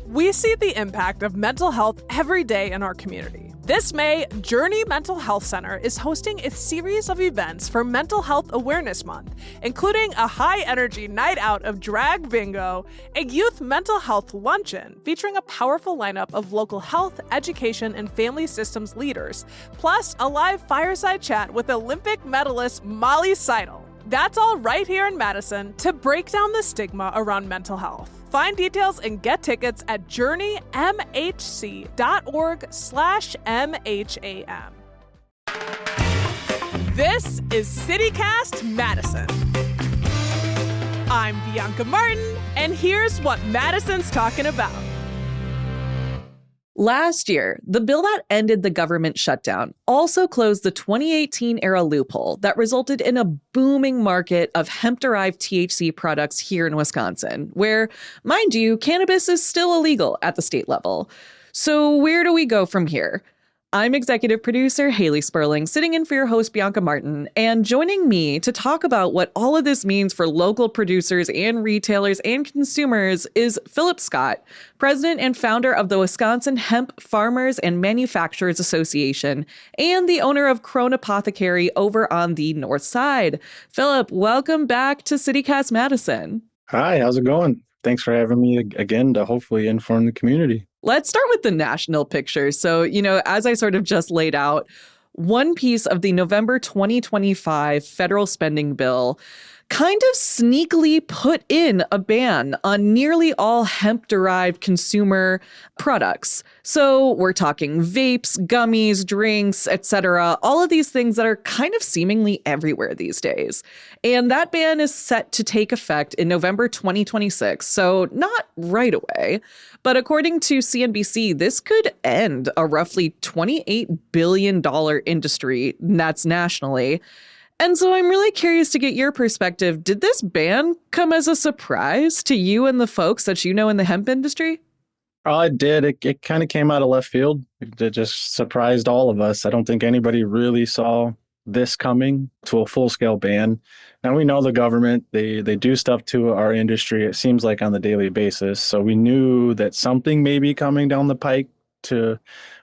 We see the impact of mental health every day in our community. This May, Journey Mental Health Center is hosting a series of events for Mental Health Awareness Month, including a high-energy night out of drag bingo, a youth mental health luncheon featuring a powerful lineup of local health, education, and family systems leaders, plus a live fireside chat with Olympic medalist Molly Seidel. That's all right here in Madison to break down the stigma around mental health. Find details and get tickets at journeymhc.org/MHAM. This is CityCast Madison. I'm Bianca Martin, and here's what Madison's talking about. Last year, the bill that ended the government shutdown also closed the 2018-era loophole that resulted in a booming market of hemp-derived THC products here in Wisconsin, where, mind you, cannabis is still illegal at the state level. So where do we go from here? I'm executive producer Haley Sperling, sitting in for your host Bianca Martin, and joining me to talk about what all of this means for local producers and retailers and consumers is Philip Scott, president and founder of the Wisconsin Hemp Farmers and Manufacturers Association, and the owner of Crone Apothecary over on the north side. Philip, welcome back to CityCast Madison. Hi, how's it going? Thanks for having me again to hopefully inform the community. Let's start with the national picture. So, as I sort of just laid out, one piece of the November 2025 federal spending bill kind of sneakily put in a ban on nearly all hemp-derived consumer products. So we're talking vapes, gummies, drinks, etc., all of these things that are kind of seemingly everywhere these days. And that ban is set to take effect in November 2026, so not right away. But according to CNBC, this could end a roughly $28 billion industry, and that's nationally. And so I'm really curious to get your perspective. Did this ban come as a surprise to you and the folks that you know in the hemp industry? Oh, it did. It kind of came out of left field. It just surprised all of us. I don't think anybody really saw this coming to a full-scale ban. Now, we know the government, they do stuff to our industry, it seems like on the daily basis. So we knew that something may be coming down the pike to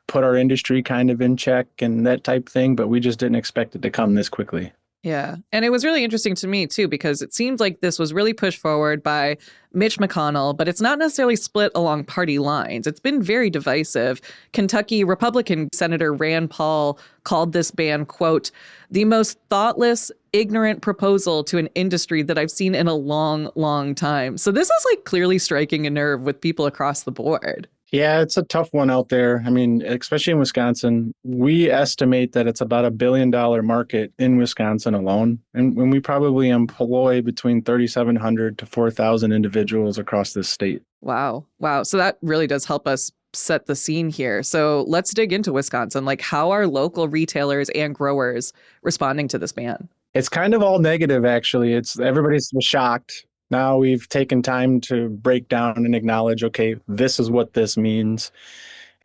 put our industry kind of in check and that type thing, but we just didn't expect it to come this quickly. Yeah. And it was really interesting to me, too, because it seems like this was really pushed forward by Mitch McConnell, but it's not necessarily split along party lines. It's been very divisive. Kentucky Republican Senator Rand Paul called this ban, quote, the most thoughtless, ignorant proposal to an industry that I've seen in a long, long time. So this is like clearly striking a nerve with people across the board. Yeah, it's a tough one out there. I mean, especially in Wisconsin, we estimate that it's about $1 billion market in Wisconsin alone. And when we probably employ between 3,700 to 4,000 individuals across this state. Wow. So that really does help us set the scene here. So let's dig into Wisconsin. Like, how are local retailers and growers responding to this ban? It's kind of all negative, actually. Everybody's shocked. Now we've taken time to break down and acknowledge, okay, this is what this means.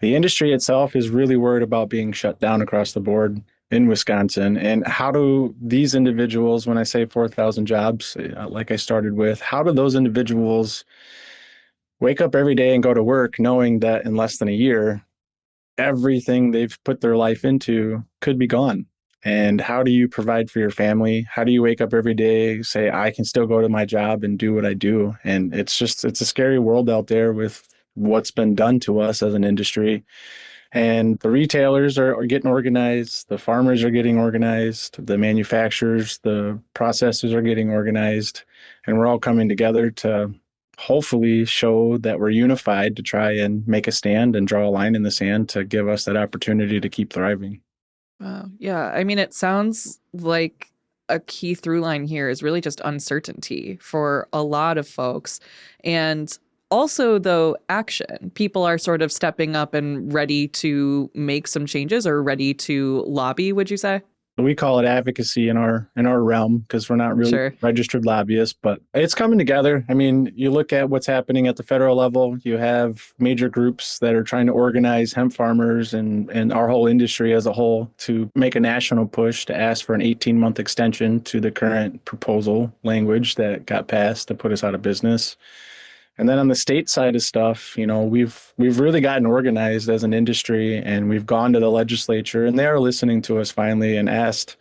The industry itself is really worried about being shut down across the board in Wisconsin. And how do these individuals, when I say 4,000 jobs, like I started with, how do those individuals wake up every day and go to work knowing that in less than a year, everything they've put their life into could be gone? And how do you provide for your family? How do you wake up every day, say, I can still go to my job and do what I do? And it's a scary world out there with what's been done to us as an industry. And the retailers are getting organized. The farmers are getting organized. The manufacturers, the processors are getting organized. And we're all coming together to hopefully show that we're unified to try and make a stand and draw a line in the sand to give us that opportunity to keep thriving. Wow. Yeah. I mean, it sounds like a key through line here is really just uncertainty for a lot of folks. And also, though, action. People are sort of stepping up and ready to make some changes or ready to lobby, would you say? We call it advocacy in our realm because we're not really registered lobbyists, but it's coming together. I mean, you look at what's happening at the federal level, you have major groups that are trying to organize hemp farmers and our whole industry as a whole to make a national push to ask for an 18-month extension to the current proposal language that got passed to put us out of business. And then on the state side of stuff, we've really gotten organized as an industry, and we've gone to the legislature, and they are listening to us finally, and asked,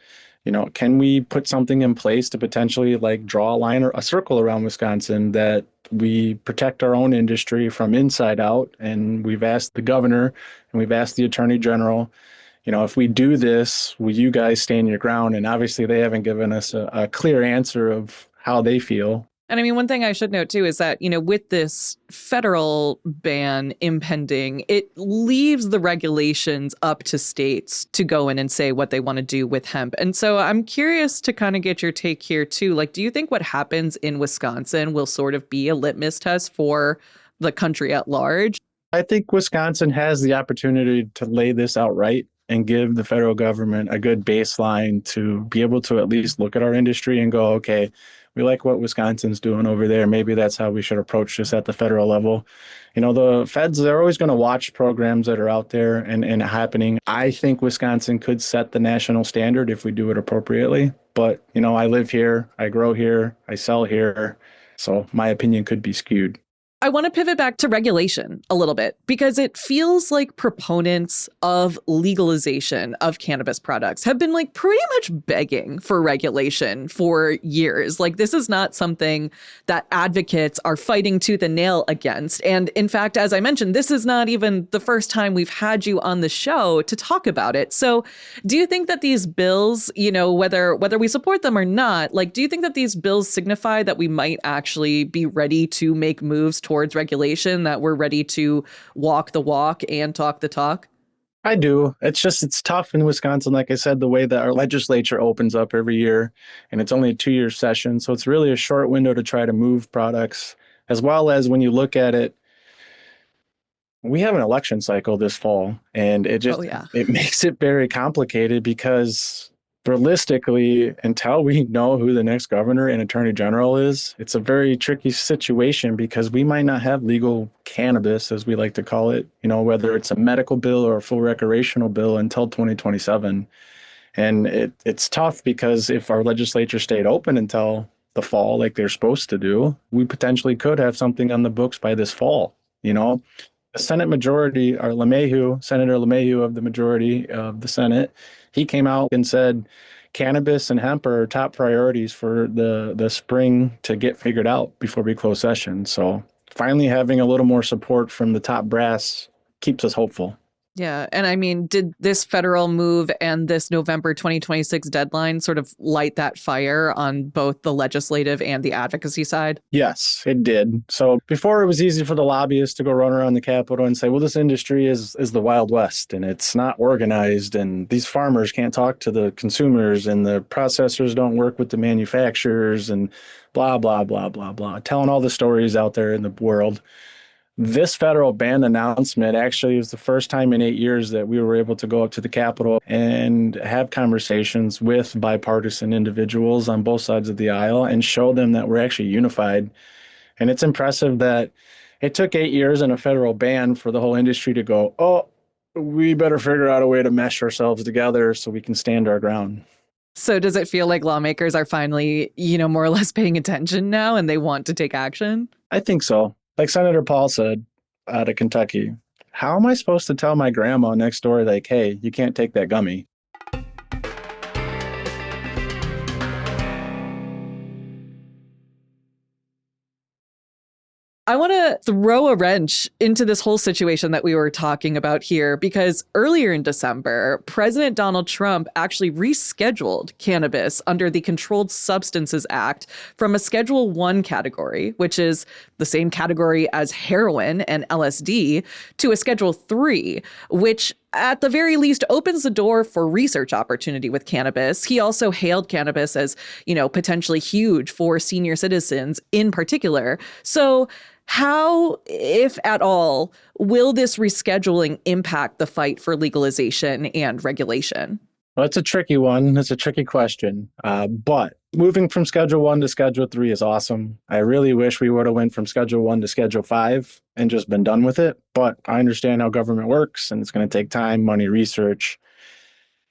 can we put something in place to potentially like draw a line or a circle around Wisconsin that we protect our own industry from inside out. And we've asked the governor and we've asked the attorney general, if we do this, will you guys stand your ground? And obviously they haven't given us a clear answer of how they feel. And I mean, one thing I should note, too, is that, with this federal ban impending, it leaves the regulations up to states to go in and say what they want to do with hemp. And so I'm curious to kind of get your take here, too. Like, do you think what happens in Wisconsin will sort of be a litmus test for the country at large? I think Wisconsin has the opportunity to lay this out right and give the federal government a good baseline to be able to at least look at our industry and go, okay, we like what Wisconsin's doing over there. Maybe that's how we should approach this at the federal level. The feds, they're always going to watch programs that are out there and happening. I think Wisconsin could set the national standard if we do it appropriately. But, I live here, I grow here, I sell here. So my opinion could be skewed. I want to pivot back to regulation a little bit because it feels like proponents of legalization of cannabis products have been like pretty much begging for regulation for years. Like this is not something that advocates are fighting tooth and nail against. And in fact, as I mentioned, this is not even the first time we've had you on the show to talk about it. So do you think that these bills, whether we support them or not, like, do you think that these bills signify that we might actually be ready to make moves towards regulation, that we're ready to walk the walk and talk the talk? I do. It's tough in Wisconsin. Like I said, the way that our legislature opens up every year, and it's only a 2-year session. So it's really a short window to try to move products, as well as when you look at it, we have an election cycle this fall, and it makes it very complicated because realistically, until we know who the next governor and attorney general is, it's a very tricky situation because we might not have legal cannabis, as we like to call it, whether it's a medical bill or a full recreational bill until 2027. And it's tough because if our legislature stayed open until the fall, like they're supposed to do, we potentially could have something on the books by this fall. The Senate majority, Senator LeMahieu of the majority of the Senate, he came out and said cannabis and hemp are top priorities for the spring to get figured out before we close session. So finally having a little more support from the top brass keeps us hopeful. Yeah. And I mean, did this federal move and this November 2026 deadline sort of light that fire on both the legislative and the advocacy side? Yes, it did. So before it was easy for the lobbyists to go run around the Capitol and say, well, this industry is the Wild West and it's not organized and these farmers can't talk to the consumers and the processors don't work with the manufacturers and blah, blah, blah, blah, blah, telling all the stories out there in the world. This federal ban announcement actually was the first time in 8 years that we were able to go up to the Capitol and have conversations with bipartisan individuals on both sides of the aisle and show them that we're actually unified. And it's impressive that it took 8 years and a federal ban for the whole industry to go, oh, we better figure out a way to mesh ourselves together so we can stand our ground. So does it feel like lawmakers are finally, more or less paying attention now and they want to take action? I think so. Like Senator Paul said out of Kentucky, how am I supposed to tell my grandma next door, like, hey, you can't take that gummy? I want to throw a wrench into this whole situation that we were talking about here, because earlier in December, President Donald Trump actually rescheduled cannabis under the Controlled Substances Act from a Schedule 1 category, which is the same category as heroin and LSD, to a Schedule 3, which at the very least opens the door for research opportunity with cannabis. He also hailed cannabis as, potentially huge for senior citizens in particular. So how, if at all, will this rescheduling impact the fight for legalization and regulation? Well, it's a tricky one. It's a tricky question. But moving from Schedule 1 to Schedule 3 is awesome. I really wish we would have went from Schedule 1 to Schedule 5 and just been done with it. But I understand how government works, and it's going to take time, money, research.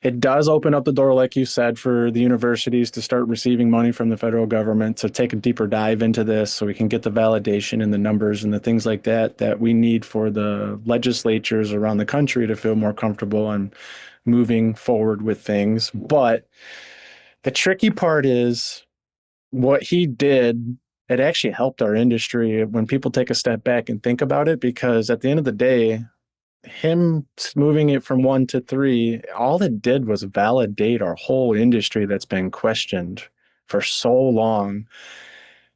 It does open up the door, like you said, for the universities to start receiving money from the federal government to take a deeper dive into this so we can get the validation and the numbers and the things like that that we need for the legislatures around the country to feel more comfortable and moving forward with things. But the tricky part is what he did. It actually helped our industry when people take a step back and think about it, because at the end of the day, him moving it from 1 to 3, all it did was validate our whole industry that's been questioned for so long.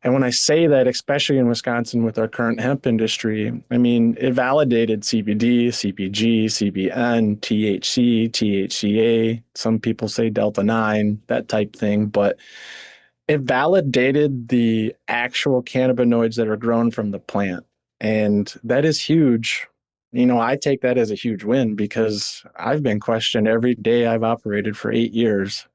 And when I say that, especially in Wisconsin with our current hemp industry, I mean, it validated CBD, CPG, CBN, THC, THCA, some people say Delta 9, that type thing, but it validated the actual cannabinoids that are grown from the plant. And that is huge. I take that as a huge win because I've been questioned every day I've operated for 8 years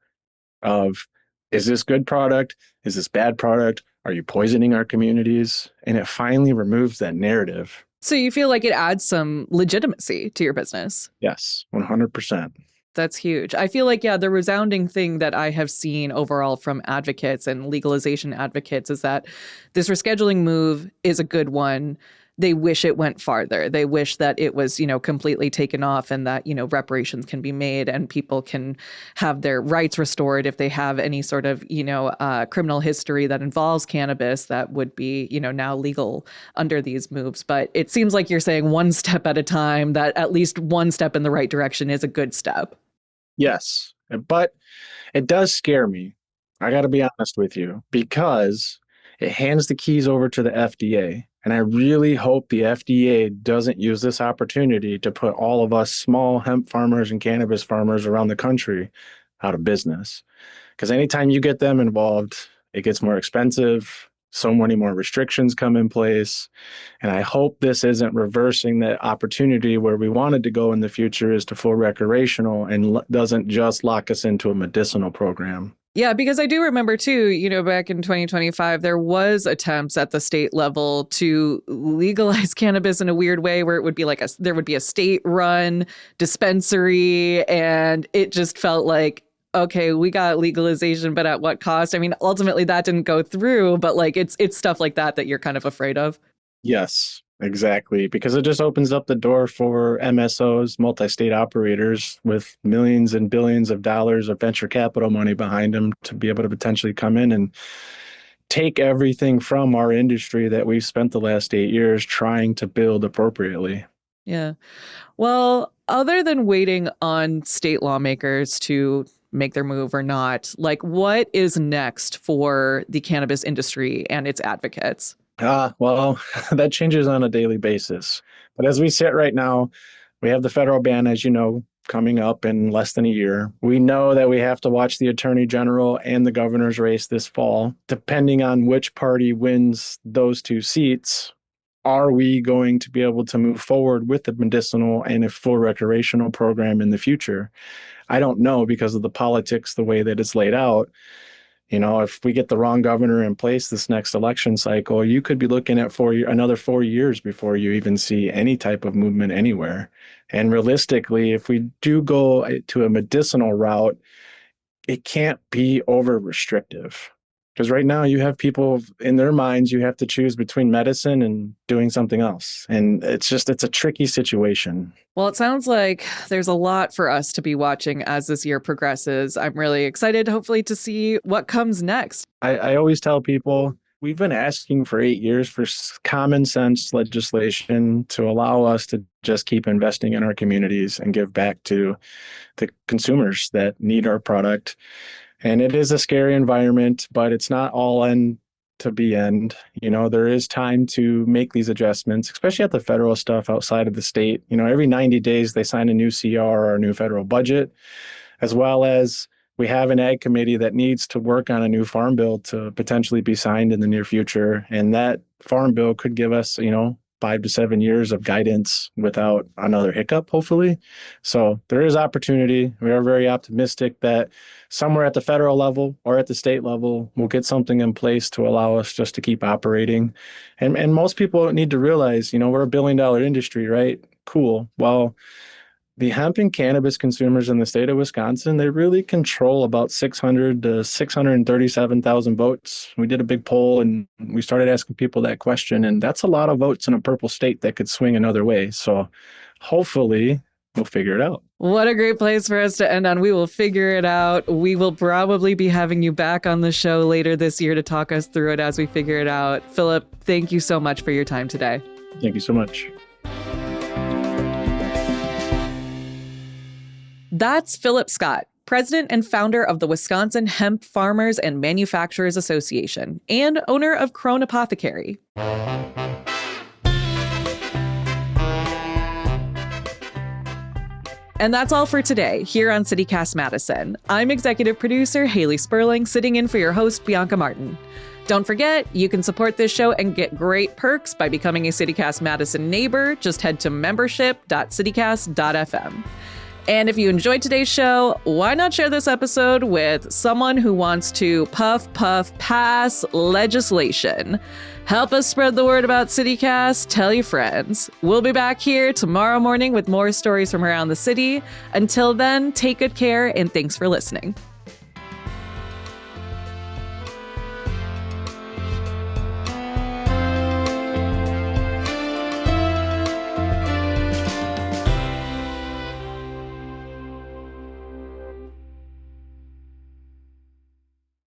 of, is this good product? Is this bad product? Are you poisoning our communities? And it finally removes that narrative. So you feel like it adds some legitimacy to your business? Yes, 100%. That's huge. I feel like, yeah, the resounding thing that I have seen overall from advocates and legalization advocates is that this rescheduling move is a good one. They wish it went farther. They wish that it was, completely taken off and that, reparations can be made and people can have their rights restored if they have any sort of, criminal history that involves cannabis that would be, now legal under these moves. But it seems like you're saying one step at a time, that at least one step in the right direction is a good step. Yes, but it does scare me. I got to be honest with you, because it hands the keys over to the FDA. And I really hope the FDA doesn't use this opportunity to put all of us small hemp farmers and cannabis farmers around the country out of business. Because anytime you get them involved, it gets more expensive. So many more restrictions come in place. And I hope this isn't reversing the opportunity where we wanted to go in the future is to full recreational and doesn't just lock us into a medicinal program. Yeah, because I do remember too, back in 2025, there was attempts at the state level to legalize cannabis in a weird way where it would be like there would be a state-run dispensary, and it just felt like, okay, we got legalization, but at what cost? I mean, ultimately that didn't go through, but like it's stuff like that you're kind of afraid of. Yes, exactly. Because it just opens up the door for MSOs, multi-state operators with millions and billions of dollars of venture capital money behind them to be able to potentially come in and take everything from our industry that we've spent the last 8 years trying to build appropriately. Yeah. Well, other than waiting on state lawmakers to make their move or not, like what is next for the cannabis industry and its advocates? Well, that changes on a daily basis. But as we sit right now, we have the federal ban, as you know, coming up in less than a year. We know that we have to watch the attorney general and the governor's race this fall. Depending on which party wins those 2 seats, are we going to be able to move forward with the medicinal and a full recreational program in the future? I don't know, because of the politics, the way that it's laid out. If we get the wrong governor in place this next election cycle, you could be looking at another 4 years before you even see any type of movement anywhere. And realistically, if we do go to a medicinal route, it can't be over restrictive. Because right now you have people in their minds, you have to choose between medicine and doing something else. And it's a tricky situation. Well, it sounds like there's a lot for us to be watching as this year progresses. I'm really excited, hopefully, to see what comes next. I always tell people, we've been asking for 8 years for common sense legislation to allow us to just keep investing in our communities and give back to the consumers that need our product. And it is a scary environment, but it's not all end to be end. There is time to make these adjustments, especially at the federal stuff outside of the state. Every 90 days they sign a new CR or a new federal budget, as well as we have an ag committee that needs to work on a new farm bill to potentially be signed in the near future. And that farm bill could give us, 5 to 7 years of guidance without another hiccup, hopefully. So there is opportunity. We are very optimistic that somewhere at the federal level or at the state level, we'll get something in place to allow us just to keep operating. And most people need to realize, we're $1 billion industry, right? Cool. Well, The hemp and cannabis consumers in the state of Wisconsin, they really control about 600 to 637,000 votes. We did a big poll and we started asking people that question, and that's a lot of votes in a purple state that could swing another way. So hopefully we'll figure it out. What a great place for us to end on. We will figure it out. We will probably be having you back on the show later this year to talk us through it as we figure it out. Philip, thank you so much for your time today. Thank you so much. That's Philip Scott, president and founder of the Wisconsin Hemp Farmers and Manufacturers Association and owner of Krone Apothecary. And that's all for today here on CityCast Madison. I'm executive producer Haley Sperling, sitting in for your host, Bianca Martin. Don't forget, you can support this show and get great perks by becoming a CityCast Madison neighbor. Just head to membership.citycast.fm. And if you enjoyed today's show, why not share this episode with someone who wants to pass legislation? Help us spread the word about CityCast. Tell your friends. We'll be back here tomorrow morning with more stories from around the city. Until then, take good care and thanks for listening.